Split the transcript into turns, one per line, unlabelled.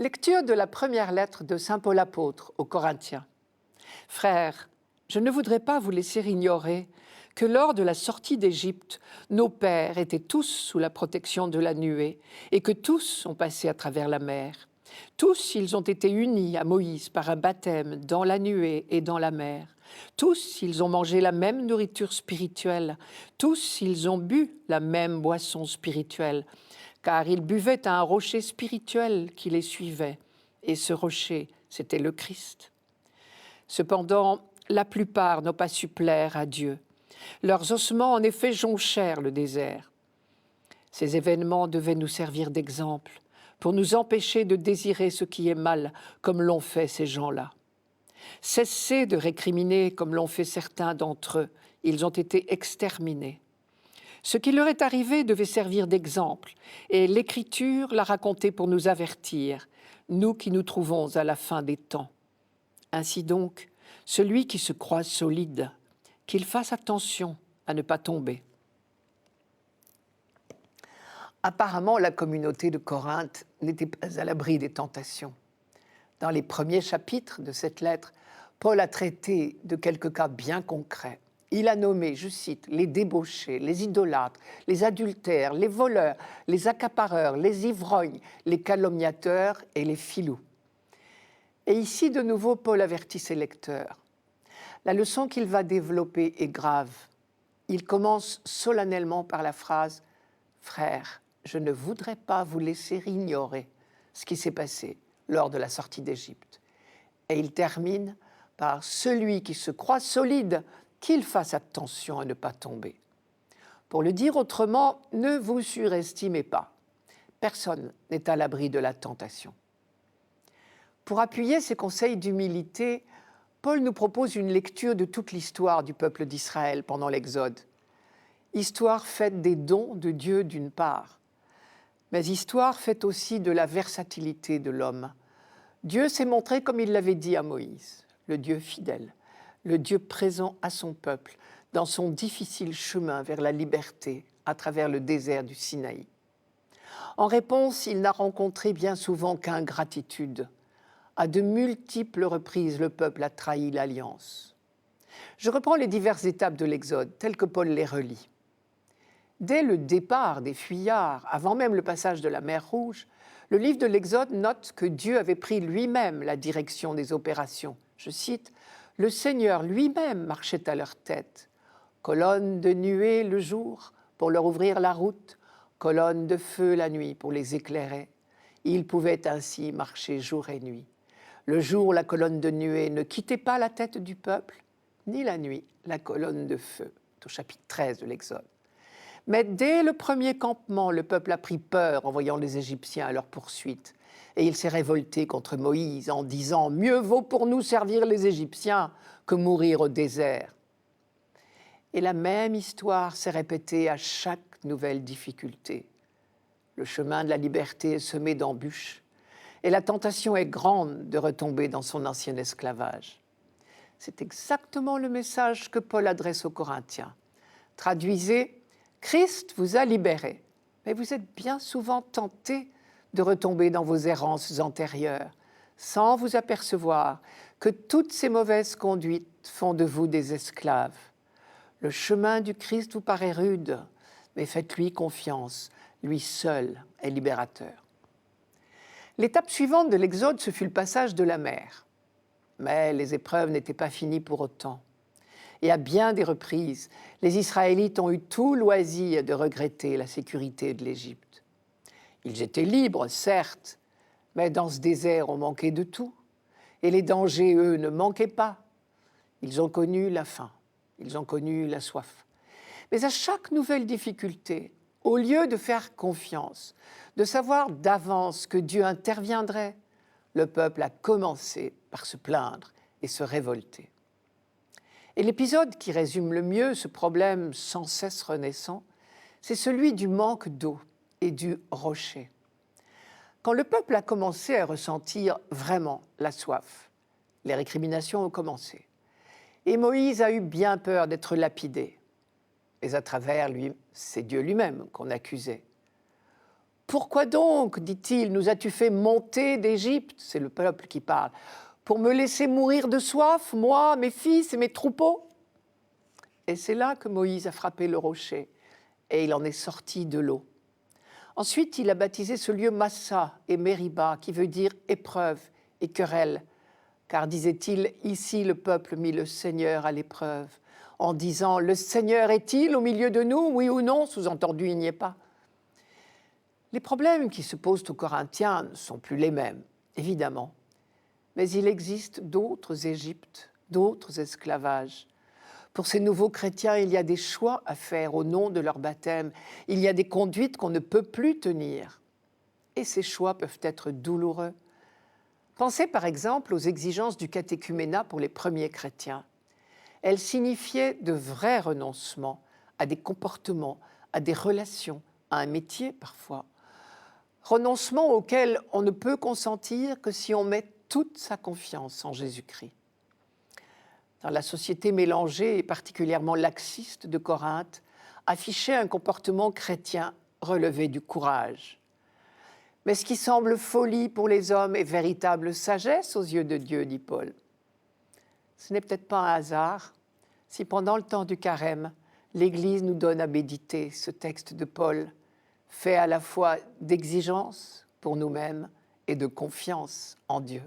Lecture de la première lettre de saint Paul apôtre aux Corinthiens. Frères, je ne voudrais pas vous laisser ignorer que lors de la sortie d'Égypte, nos pères étaient tous sous la protection de la nuée et que tous ont passé à travers la mer. Tous, ils ont été unis à Moïse par un baptême dans la nuée et dans la mer. Tous, ils ont mangé la même nourriture spirituelle. Tous, ils ont bu la même boisson spirituelle, car ils buvaient à un rocher spirituel qui les suivait. Et ce rocher, c'était le Christ. Cependant, la plupart n'ont pas su plaire à Dieu. Leurs ossements, en effet, jonchèrent le désert. Ces événements devaient nous servir d'exemple pour nous empêcher de désirer ce qui est mal, comme l'ont fait ces gens-là. Cessez de récriminer comme l'ont fait certains d'entre eux. Ils ont été exterminés. Ce qui leur est arrivé devait servir d'exemple, et l'Écriture l'a raconté pour nous avertir, nous qui nous trouvons à la fin des temps. Ainsi donc, celui qui se croit solide, qu'il fasse attention à ne pas tomber. Apparemment, la communauté de Corinthe n'était pas à l'abri des tentations. Dans les premiers chapitres de cette lettre, Paul a traité de quelques cas bien concrets. Il a nommé, je cite, les débauchés, les idolâtres, les adultères, les voleurs, les accapareurs, les ivrognes, les calomniateurs et les filous. Et ici, de nouveau, Paul avertit ses lecteurs. La leçon qu'il va développer est grave. Il commence solennellement par la phrase « Frères, je ne voudrais pas vous laisser ignorer ce qui s'est passé lors de la sortie d'Égypte. » Et il termine par « Celui qui se croit solide, qu'il fasse attention à ne pas tomber. » Pour le dire autrement, ne vous surestimez pas. Personne n'est à l'abri de la tentation. Pour appuyer ces conseils d'humilité, Paul nous propose une lecture de toute l'histoire du peuple d'Israël pendant l'Exode. Histoire faite des dons de Dieu d'une part, mais histoire faite aussi de la versatilité de l'homme. Dieu s'est montré comme il l'avait dit à Moïse, le Dieu fidèle, le Dieu présent à son peuple dans son difficile chemin vers la liberté à travers le désert du Sinaï. En réponse, il n'a rencontré bien souvent qu'ingratitude. À de multiples reprises, le peuple a trahi l'alliance. Je reprends les diverses étapes de l'Exode, telles que Paul les relit. Dès le départ des fuyards, avant même le passage de la mer Rouge, le livre de l'Exode note que Dieu avait pris lui-même la direction des opérations. Je cite, « Le Seigneur lui-même marchait à leur tête, colonne de nuée le jour pour leur ouvrir la route, colonne de feu la nuit pour les éclairer. Ils pouvaient ainsi marcher jour et nuit. Le jour, la colonne de nuée ne quittait pas la tête du peuple, ni la nuit, la colonne de feu. » Au chapitre 13 de l'Exode. Mais dès le premier campement, le peuple a pris peur en voyant les Égyptiens à leur poursuite. Et il s'est révolté contre Moïse en disant « Mieux vaut pour nous servir les Égyptiens que mourir au désert. » Et la même histoire s'est répétée à chaque nouvelle difficulté. Le chemin de la liberté est semé d'embûches. Et la tentation est grande de retomber dans son ancien esclavage. C'est exactement le message que Paul adresse aux Corinthiens. Traduisez, Christ vous a libérés, mais vous êtes bien souvent tentés de retomber dans vos errances antérieures, sans vous apercevoir que toutes ces mauvaises conduites font de vous des esclaves. Le chemin du Christ vous paraît rude, mais faites-lui confiance, lui seul est libérateur. L'étape suivante de l'Exode, ce fut le passage de la mer. Mais les épreuves n'étaient pas finies pour autant. Et à bien des reprises, les Israélites ont eu tout loisir de regretter la sécurité de l'Égypte. Ils étaient libres, certes, mais dans ce désert, on manquait de tout. Et les dangers, eux, ne manquaient pas. Ils ont connu la faim, ils ont connu la soif. Mais à chaque nouvelle difficulté, au lieu de faire confiance, de savoir d'avance que Dieu interviendrait, le peuple a commencé par se plaindre et se révolter. Et l'épisode qui résume le mieux ce problème sans cesse renaissant, c'est celui du manque d'eau et du rocher. Quand le peuple a commencé à ressentir vraiment la soif, les récriminations ont commencé. Et Moïse a eu bien peur d'être lapidé. Mais à travers lui, c'est Dieu lui-même qu'on accusait. Pourquoi donc, dit-il, nous as-tu fait monter d'Égypte, c'est le peuple qui parle, pour me laisser mourir de soif, moi, mes fils et mes troupeaux? Et c'est là que Moïse a frappé le rocher, et il en est sorti de l'eau. Ensuite, il a baptisé ce lieu Massa et Mériba, qui veut dire épreuve et querelle, car, disait-il, ici le peuple mit le Seigneur à l'épreuve, en disant « Le Seigneur est-il au milieu de nous, oui ou non ?» Sous-entendu, il n'y est pas. Les problèmes qui se posent aux Corinthiens ne sont plus les mêmes, évidemment. Mais il existe d'autres Égyptes, d'autres esclavages. Pour ces nouveaux chrétiens, il y a des choix à faire au nom de leur baptême. Il y a des conduites qu'on ne peut plus tenir. Et ces choix peuvent être douloureux. Pensez par exemple aux exigences du catéchuménat pour les premiers chrétiens. Elles signifiaient de vrais renoncements à des comportements, à des relations, à un métier parfois. Renoncements auxquels on ne peut consentir que si on met toute sa confiance en Jésus-Christ. Dans la société mélangée et particulièrement laxiste de Corinthe, affichait un comportement chrétien relevé du courage. Mais ce qui semble folie pour les hommes est véritable sagesse aux yeux de Dieu, dit Paul. Ce n'est peut-être pas un hasard si pendant le temps du carême, l'Église nous donne à méditer ce texte de Paul, fait à la fois d'exigence pour nous-mêmes et de confiance en Dieu.